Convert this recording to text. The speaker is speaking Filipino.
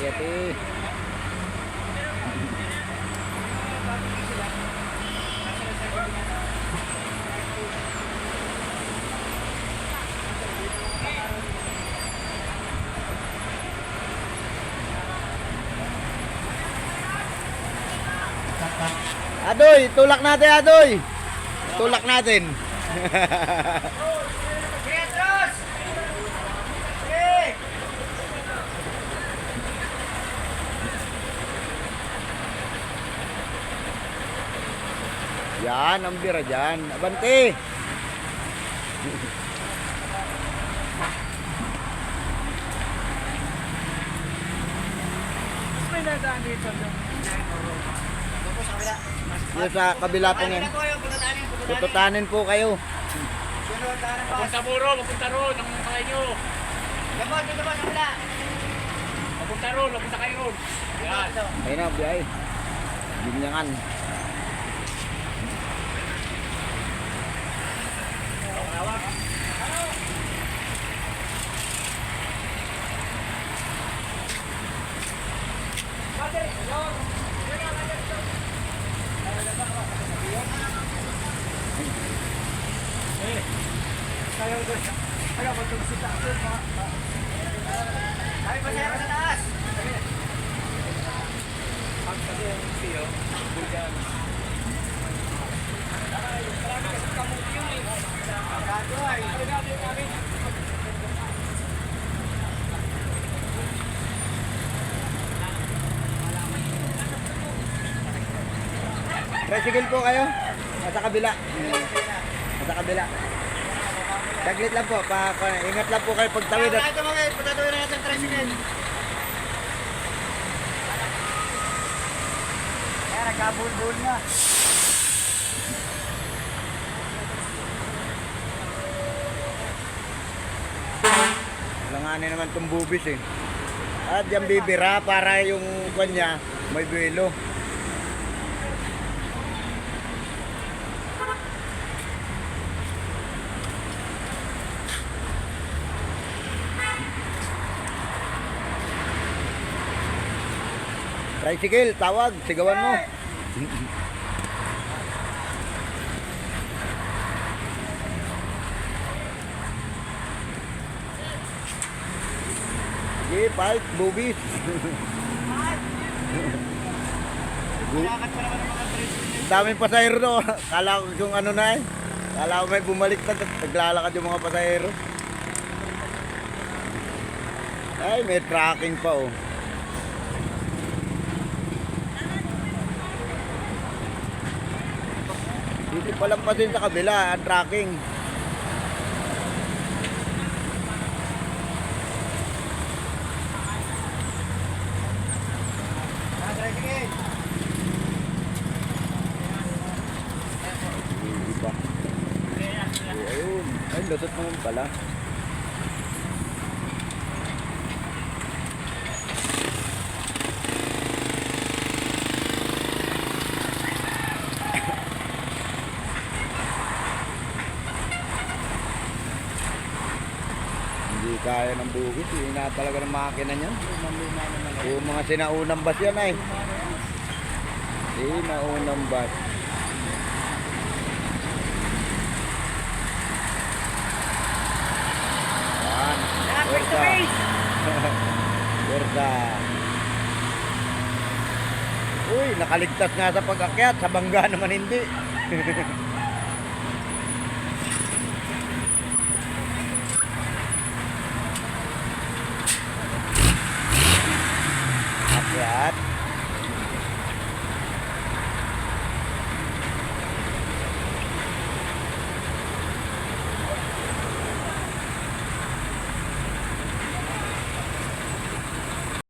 spaghetti. Adoy, tulak natin, Adoy. Tulak natin. Yan, ang bira dyan. Abante. May nadaan dito. Yung sa kabila po ngayon. Tututanin po kayo. Papunta Buro, papunta roon, ang sakay nyo. Gamot, dito ba sa kabila? Papunta roon, papunta kayo roon. Yan. Ayun na, biyay. Binyangan. Ayaw, magtugsita ako. Ay, pasaya ka sa taas. Ang sabi yung siyo, bulgan. Marami kasi kamuti yun eh. Agado ay. Agado yung kami. Tricycle po kayo. Nasa kabila. Nasa kabila. Saglit lang po. Ingat lang po kayo pagtawid. Ito mga patatuloy na natin tricycle. Kaya nagkabulbul na. Langanin naman itong bubis eh. At yung bibira para yung kanya may buwelo. Tricycle, tawag, sigawan mo. Sige, fight, boobies. Daming pasahero no. Kala ko yung ano na eh. Kala ko may bumalik na. Naglalakad yung mga pasahero. Ay, may tracking pa oh. Dito pa lang pa din sa kabila, ang tracking. Iba. Ayun. Ay, lusot naman pala. Hindi kaya ng bugis, hindi na talaga ng makina niyan. Yung mga sinaunang bus yan ay. Sinaunang bus. Yan. Puwersa. Puwersa. Uy, nakaligtas nga sa pag-akyat. Sa bangga naman hindi.